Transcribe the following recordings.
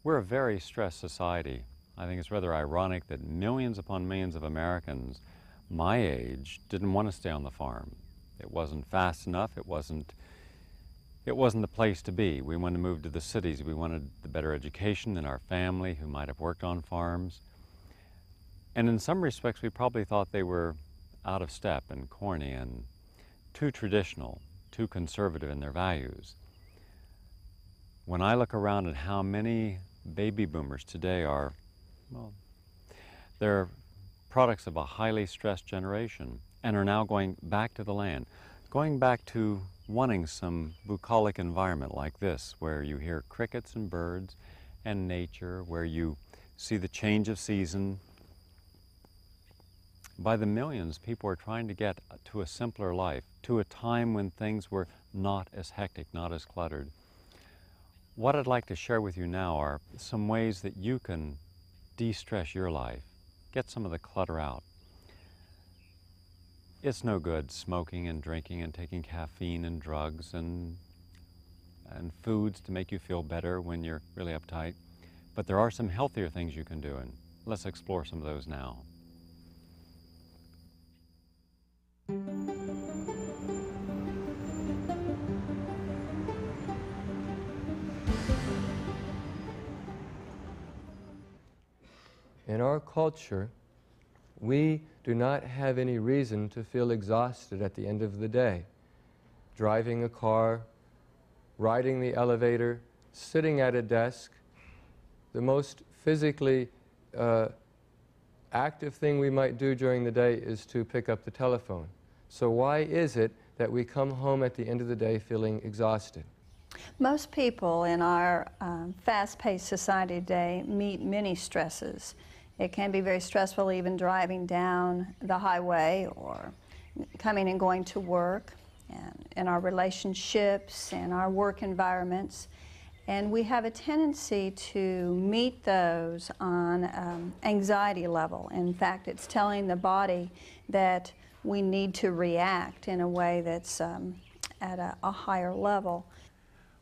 We're a very stressed society. I think it's rather ironic that millions upon millions of Americans my age didn't want to stay on the farm. It wasn't fast enough, it wasn't the place to be. We wanted to move to the cities. We wanted the better education than our family who might have worked on farms. And in some respects we probably thought they were out of step and corny and too traditional, too conservative in their values. When I look around at how many baby boomers today are, well, they're products of a highly stressed generation and are now going back to the land, going back to wanting some bucolic environment like this, where you hear crickets and birds and nature, where you see the change of season. By the millions, people are trying to get to a simpler life, to a time when things were not as hectic, not as cluttered. What I'd like to share with you now are some ways that you can de-stress your life, get some of the clutter out. It's no good smoking and drinking and taking caffeine and drugs and foods to make you feel better when you're really uptight. But there are some healthier things you can do, and let's explore some of those now. In our culture, we do not have any reason to feel exhausted at the end of the day. Driving a car, riding the elevator, sitting at a desk, the most physically active thing we might do during the day is to pick up the telephone. So why is it that we come home at the end of the day feeling exhausted? Most people in our fast-paced society today meet many stresses. It can be very stressful even driving down the highway or coming and going to work, and in our relationships and our work environments. And we have a tendency to meet those on anxiety level. In fact, it's telling the body that we need to react in a way that's at a higher level.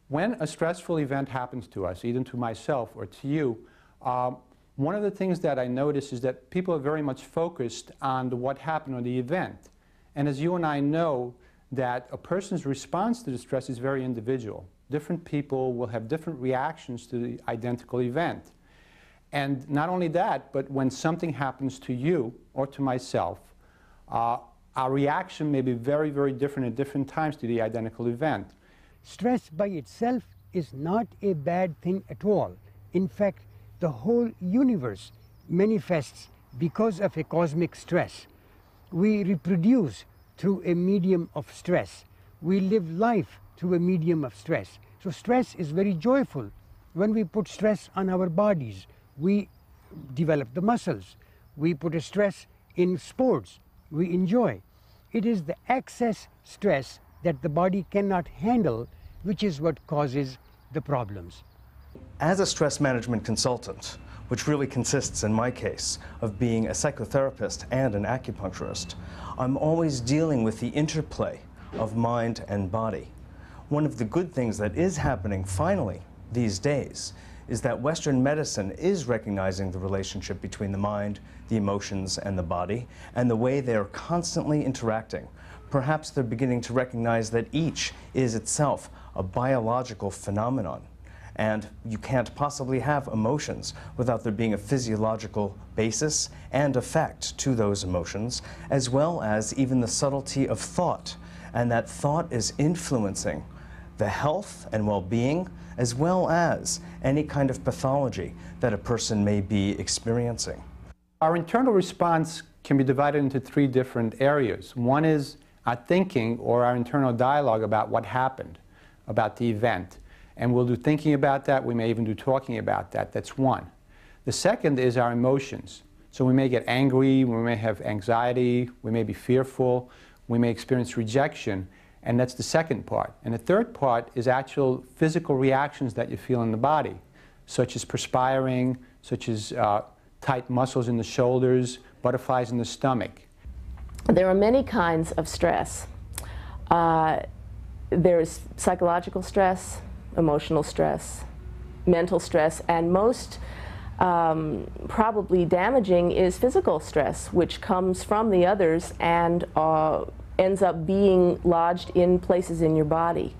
When a stressful event happens to us, either to myself or to you, one of the things that I notice is that people are very much focused on what happened on the event. And as you and I know, that a person's response to the stress is very individual. Different people will have different reactions to the identical event. And not only that, but when something happens to you or to myself, our reaction may be very, very different at different times to the identical event. Stress by itself is not a bad thing at all. In fact, the whole universe manifests because of a cosmic stress. We reproduce through a medium of stress. We live life through a medium of stress. So stress is very joyful. When we put stress on our bodies, we develop the muscles. We put a stress in sports. We enjoy. It is the excess stress that the body cannot handle which is what causes the problems. As a stress management consultant, which really consists, in my case, of being a psychotherapist and an acupuncturist, I'm always dealing with the interplay of mind and body. One of the good things that is happening finally these days is that Western medicine is recognizing the relationship between the mind, the emotions, and the body, and the way they are constantly interacting. Perhaps they're beginning to recognize that each is itself a biological phenomenon. And you can't possibly have emotions without there being a physiological basis and effect to those emotions, as well as even the subtlety of thought. And that thought is influencing the health and well-being, as well as any kind of pathology that a person may be experiencing. Our internal response can be divided into three different areas. One is our thinking or our internal dialogue about what happened, about the event. And we'll do thinking about that, we may even do talking about that. That's one. The second is our emotions. So we may get angry, we may have anxiety, we may be fearful, we may experience rejection, and that's the second part. And the third part is actual physical reactions that you feel in the body, such as perspiring, such as tight muscles in the shoulders, butterflies in the stomach. There are many kinds of stress. There's psychological stress, emotional stress, mental stress, and most probably damaging is physical stress, which comes from the others and ends up being lodged in places in your body.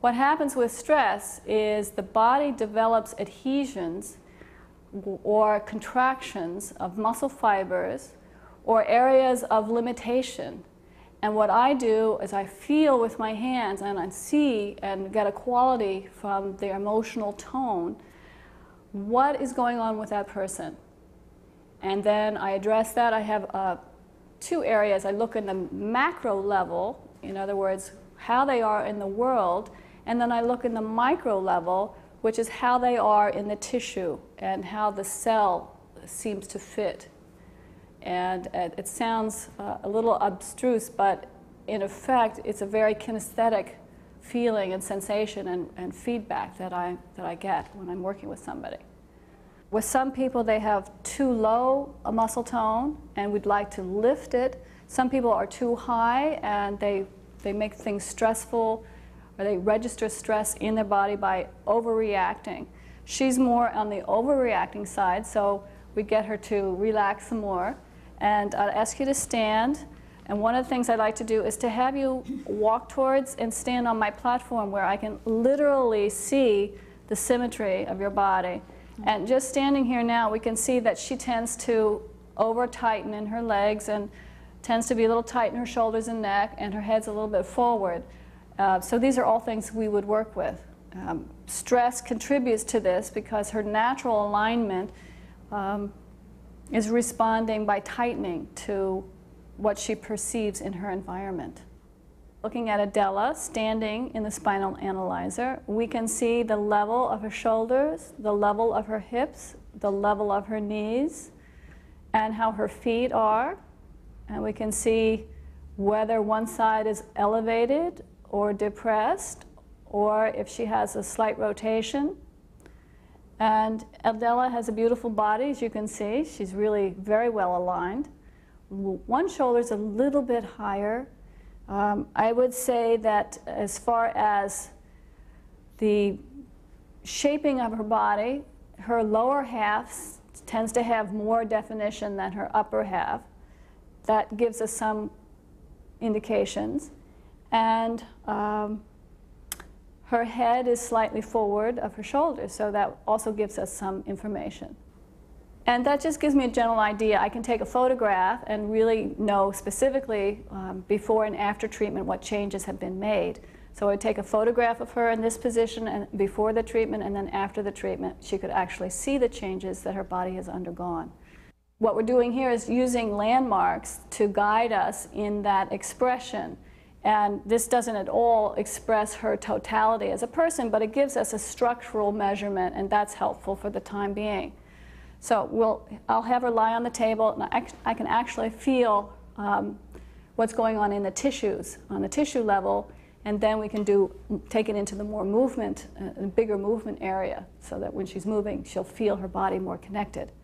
What happens with stress is the body develops adhesions or contractions of muscle fibers or areas of limitation. And what I do is I feel with my hands and I see and get a quality from their emotional tone what is going on with that person. And then I address that. I have two areas. I look in the macro level, in other words, how they are in the world, and then I look in the micro level, which is how they are in the tissue and how the cell seems to fit. And it sounds a little abstruse, but in effect, it's a very kinesthetic feeling and sensation and feedback that I get when I'm working with somebody. With some people, they have too low a muscle tone, and we'd like to lift it. Some people are too high, and they make things stressful, or they register stress in their body by overreacting. She's more on the overreacting side, so we get her to relax some more. And I'd ask you to stand. And one of the things I'd like to do is to have you walk towards and stand on my platform where I can literally see the symmetry of your body. And just standing here now, we can see that she tends to over-tighten in her legs and tends to be a little tight in her shoulders and neck, and her head's a little bit forward. So these are all things we would work with. Stress contributes to this because her natural alignment is responding by tightening to what she perceives in her environment. Looking at Adela standing in the spinal analyzer, we can see the level of her shoulders, the level of her hips, the level of her knees, and how her feet are. And we can see whether one side is elevated or depressed, or if she has a slight rotation. And Adela has a beautiful body, as you can see. She's really very well aligned. One shoulder's a little bit higher. I would say that as far as the shaping of her body, her lower half tends to have more definition than her upper half. That gives us some indications. And her head is slightly forward of her shoulders, so that also gives us some information. And that just gives me a general idea. I can take a photograph and really know specifically before and after treatment what changes have been made. So I'd take a photograph of her in this position and before the treatment, and then after the treatment, she could actually see the changes that her body has undergone. What we're doing here is using landmarks to guide us in that expression. And this doesn't at all express her totality as a person, but it gives us a structural measurement, and that's helpful for the time being. So I'll have her lie on the table, and I can actually feel what's going on in the tissues, on the tissue level, and then we can take it into the more movement, bigger movement area, so that when she's moving, she'll feel her body more connected.